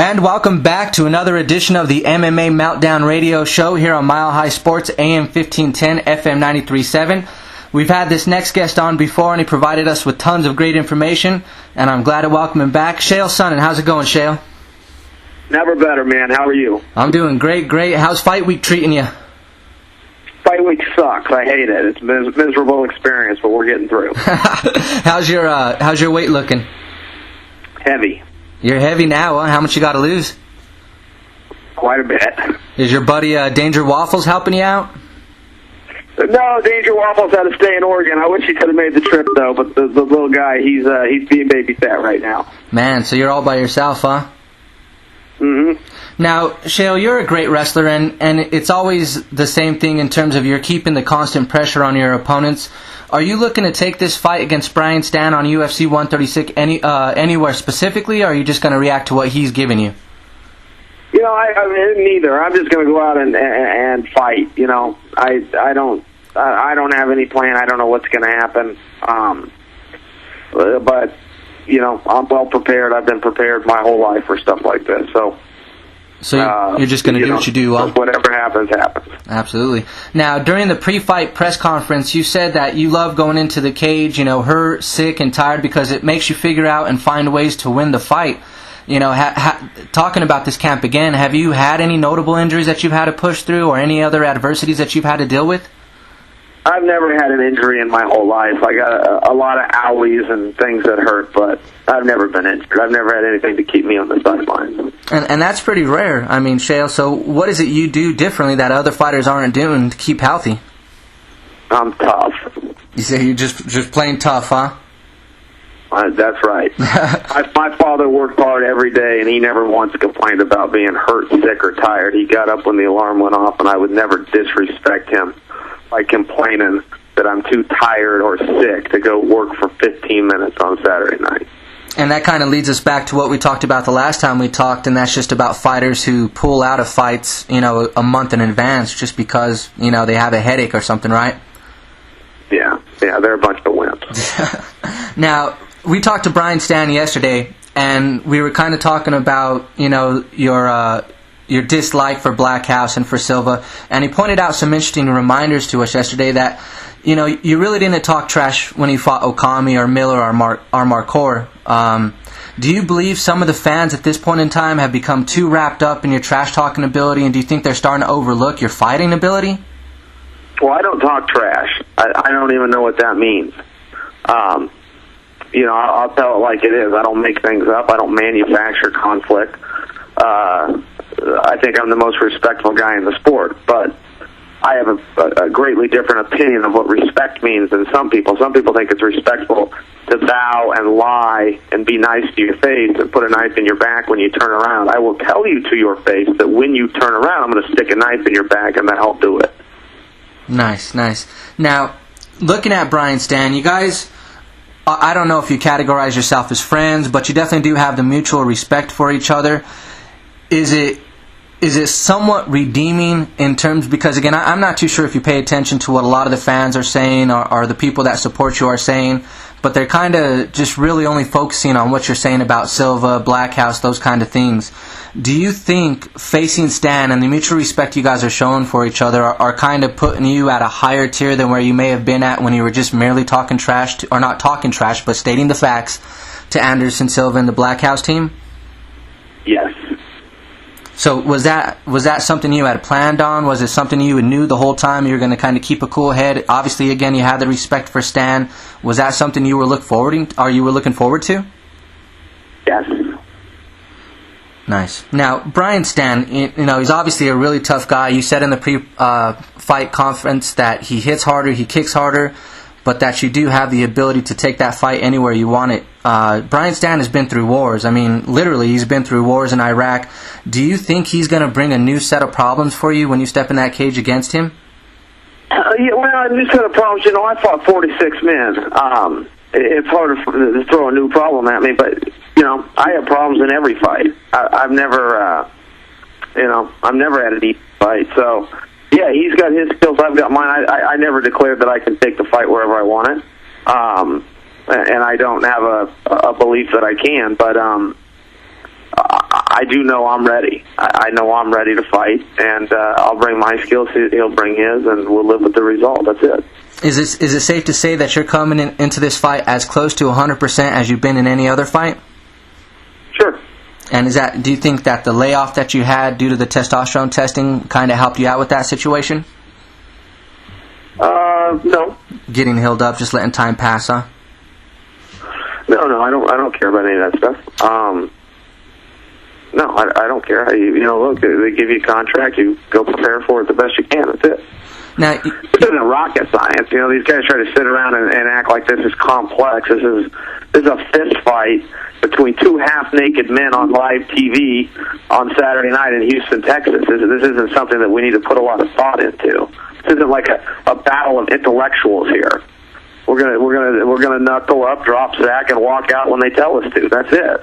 And welcome back to another edition of the MMA Meltdown radio show here on Mile High Sports, AM 1510, FM 93.7. We've had this next guest on before, and he provided us with tons of great information, and I'm glad to welcome him back. Chael Sonnen, how's it going, Chael? Never better, man. How are you? I'm doing great. How's fight week treating you? Fight week sucks. I hate it. It's been a miserable experience, but we're getting through. How's your weight looking? Heavy. You're heavy now, huh? How much you got to lose? Quite a bit. Is your buddy Danger Waffles helping you out? No, Danger Waffles had to stay in Oregon. I wish he could have made the trip, though, but the little guy, he's being baby fat right now. Man, so you're all by yourself, huh? Mm-hmm. Now, Chael, you're a great wrestler, and it's always the same thing in terms of you're keeping the constant pressure on your opponents. Are you looking to take this fight against Brian Stann on UFC 136 anywhere specifically, or are you just going to react to what he's giving you? You know, I mean, neither. I'm just going to go out and fight. You know, I don't have any plan. I don't know what's going to happen. But you know, I'm well prepared. I've been prepared my whole life for stuff like this. So you're just going to do what you do. Whatever happens, happens. Absolutely. Now, during the pre-fight press conference, you said that you love going into the cage, you know, hurt, sick, and tired because it makes you figure out and find ways to win the fight. You know, talking about this camp again, have you had any notable injuries that you've had to push through or any other adversities that you've had to deal with? I've never had an injury in my whole life. I got a lot of owies and things that hurt, but I've never been injured. I've never had anything to keep me on the sidelines. And that's pretty rare. I mean, Chael, so what is it you do differently that other fighters aren't doing to keep healthy? I'm tough. You say you're just plain tough, huh? That's right. My father worked hard every day, and he never once complained about being hurt, sick, or tired. He got up when the alarm went off, and I would never disrespect him by complaining that I'm too tired or sick to go work for 15 minutes on Saturday night. And that kind of leads us back to what we talked about the last time we talked, and that's just about fighters who pull out of fights, you know, a month in advance just because, you know, they have a headache or something, right? Yeah, they're a bunch of wimps. Now, we talked to Brian Stann yesterday, and we were kind of talking about, you know, your dislike for Blackhouse and for Silva, and he pointed out some interesting reminders to us yesterday that, you know, you really didn't talk trash when you fought Okami or Miller or Marcor. Do you believe some of the fans at this point in time have become too wrapped up in your trash-talking ability, and do you think they're starting to overlook your fighting ability? Well, I don't talk trash. I don't even know what that means. You know, I'll tell it like it is. I don't make things up. I don't manufacture conflict. I think I'm the most respectful guy in the sport, but I have a greatly different opinion of what respect means than some people. Some people think it's respectful to bow and lie and be nice to your face and put a knife in your back when you turn around. I will tell you to your face that when you turn around, I'm going to stick a knife in your back, and then I'll do it. Nice. Now, looking at Brian Stann, you guys, I don't know if you categorize yourself as friends, but you definitely do have the mutual respect for each other. Is it somewhat redeeming in terms, because again, I'm not too sure if you pay attention to what a lot of the fans are saying or the people that support you are saying, but they're kind of just really only focusing on what you're saying about Silva, Blackhouse, those kind of things. Do you think facing Stann and the mutual respect you guys are showing for each other are kind of putting you at a higher tier than where you may have been at when you were just merely talking trash, or not talking trash, but stating the facts to Anderson Silva and the Blackhouse team? Yes. So was that something you had planned on? Was it something you knew the whole time you were going to kind of keep a cool head? Obviously, again, you had the respect for Stann. Was that something you were looking forward to? Yes. Nice. Now, Brian Stann, you know, he's obviously a really tough guy. You said in the pre-fight conference that he hits harder, he kicks harder, but that you do have the ability to take that fight anywhere you want it. Brian Stann has been through wars. I mean, literally, he's been through wars in Iraq. Do you think he's going to bring a new set of problems for you when you step in that cage against him? Yeah, well, a new set of problems. You know, I fought 46 men. It's harder to throw a new problem at me, but, you know, I have problems in every fight. I've never had an easy fight, so... Yeah, he's got his skills, I've got mine. I never declared that I can take the fight wherever I want it. And I don't have a belief that I can, but I do know I'm ready. I know I'm ready to fight, and I'll bring my skills. He'll bring his, and we'll live with the result. That's it. Is it safe to say that you're coming into this fight as close to 100% as you've been in any other fight? Sure. And do you think that the layoff that you had due to the testosterone testing kind of helped you out with that situation? No. Getting healed up, just letting time pass, huh? No, I don't care about any of that stuff. No, I don't care. Look, they give you a contract, you go prepare for it the best you can. That's it. Now, this isn't rocket science. These guys try to sit around and act like this is complex. This is a fist fight between two half-naked men on live TV on Saturday night in Houston, Texas. This isn't something that we need to put a lot of thought into. This isn't like a battle of intellectuals here. We're gonna knuckle up, drop sack, and walk out when they tell us to. That's it.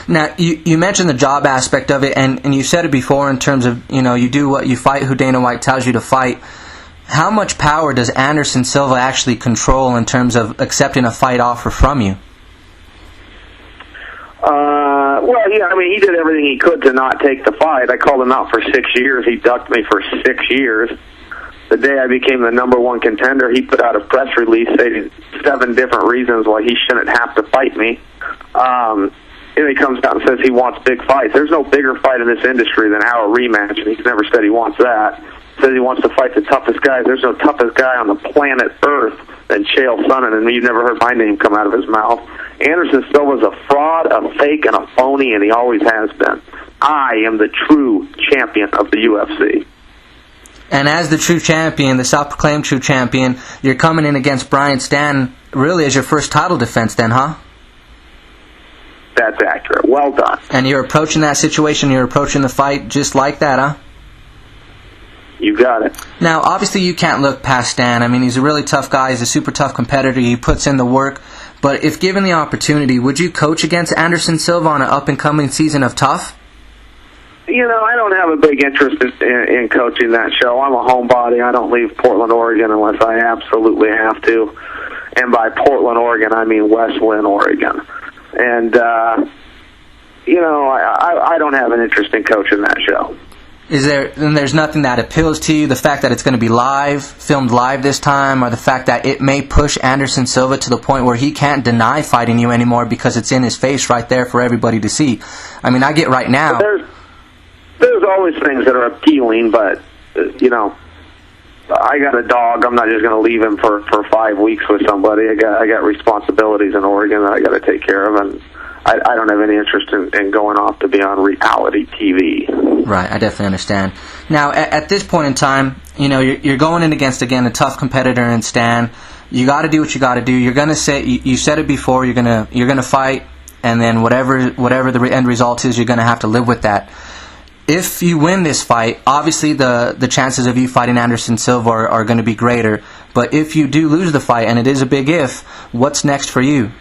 Now, you mentioned the job aspect of it, and you said it before in terms of, you do what you fight who Dana White tells you to fight. How much power does Anderson Silva actually control in terms of accepting a fight offer from you? Well, yeah, he did everything he could to not take the fight. I called him out for 6 years. He ducked me for 6 years. The day I became the number one contender, he put out a press release stating 7 different reasons why he shouldn't have to fight me. And he comes out and says he wants big fights. There's no bigger fight in this industry than our rematch, and he's never said he wants that. Says he wants to fight the toughest guys. There's no toughest guy on the planet Earth than Chael Sonnen, and you've never heard my name come out of his mouth. Anderson Silva's a fraud, a fake, and a phony, and he always has been. I am the true champion of the UFC. And as the true champion, the self-proclaimed true champion, you're coming in against Brian Stann really as your first title defense then, huh? That's accurate. Well done. And you're approaching that situation, you're approaching the fight just like that, huh? You got it. Now, obviously you can't look past Stan. He's a really tough guy. He's a super tough competitor. He puts in the work. But if given the opportunity, would you coach against Anderson Silva on an up-and-coming season of tough? I don't have a big interest in coaching that show. I'm a homebody. I don't leave Portland, Oregon unless I absolutely have to. And by Portland, Oregon, I mean West Lynn, Oregon. And, I don't have an interest in coaching that show. There's nothing that appeals to you, the fact that it's going to be filmed live this time, or the fact that it may push Anderson Silva to the point where he can't deny fighting you anymore because it's in his face right there for everybody to see? I get right now... There's always things that are appealing, but, I got a dog. I'm not just going to leave him for 5 weeks with somebody. I got responsibilities in Oregon that I got to take care of, and I don't have any interest in going off to be on reality TV. Right, I definitely understand. Now, at this point in time, you're going in against, again, a tough competitor in Stan. You got to do what you got to do. You're going to say, you said it before, you're gonna fight, and then whatever the end result is, you're going to have to live with that. If you win this fight, obviously the chances of you fighting Anderson Silva are going to be greater. But if you do lose the fight, and it is a big if, what's next for you?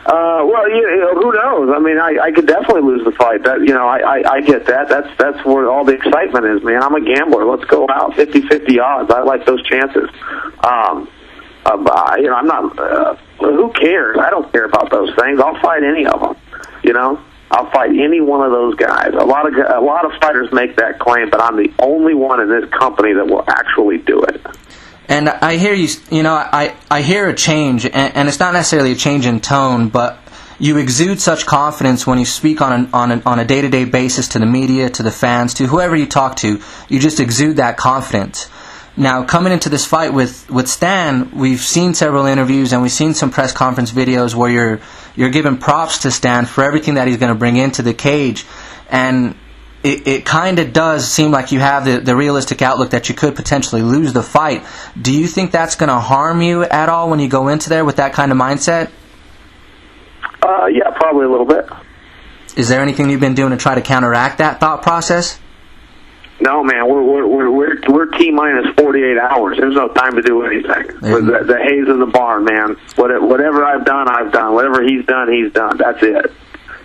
Who knows? I could definitely lose the fight. I get that. That's where all the excitement is, man. I'm a gambler. Let's go out 50-50 odds. I like those chances. I'm not. Who cares? I don't care about those things. I'll fight any of them. I'll fight any one of those guys. A lot of fighters make that claim, but I'm the only one in this company that will actually do it. And I hear you. I hear a change, and it's not necessarily a change in tone, but you exude such confidence when you speak on a day-to-day basis to the media, to the fans, to whoever you talk to. You just exude that confidence. Now, coming into this fight with Stan, we've seen several interviews and we've seen some press conference videos where you're giving props to Stan for everything that he's going to bring into the cage, and it kind of does seem like you have the realistic outlook that you could potentially lose the fight. Do you think that's going to harm you at all when you go into there with that kind of mindset? Yeah, probably a little bit. Is there anything you've been doing to try to counteract that thought process? No, man, we're T-minus 48 hours. There's no time to do anything. The hay's in the barn, man. Whatever I've done. Whatever he's done. That's it.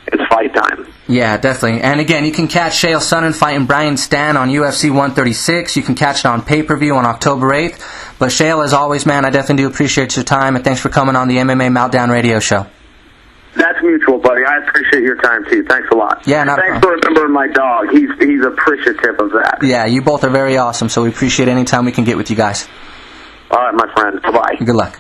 It's fight time. Yeah, definitely. And again, you can catch Chael Sonnen fighting Brian Stann on UFC 136. You can catch it on pay-per-view on October 8th. But Chael, as always, man, I definitely do appreciate your time, and thanks for coming on the MMA Meltdown radio show. That's mutual, buddy. I appreciate your time, too. Thanks a lot. Yeah, not a Thanks for remembering my dog. He's appreciative of that. Yeah, you both are very awesome, so we appreciate any time we can get with you guys. All right, my friend. Bye-bye. Good luck.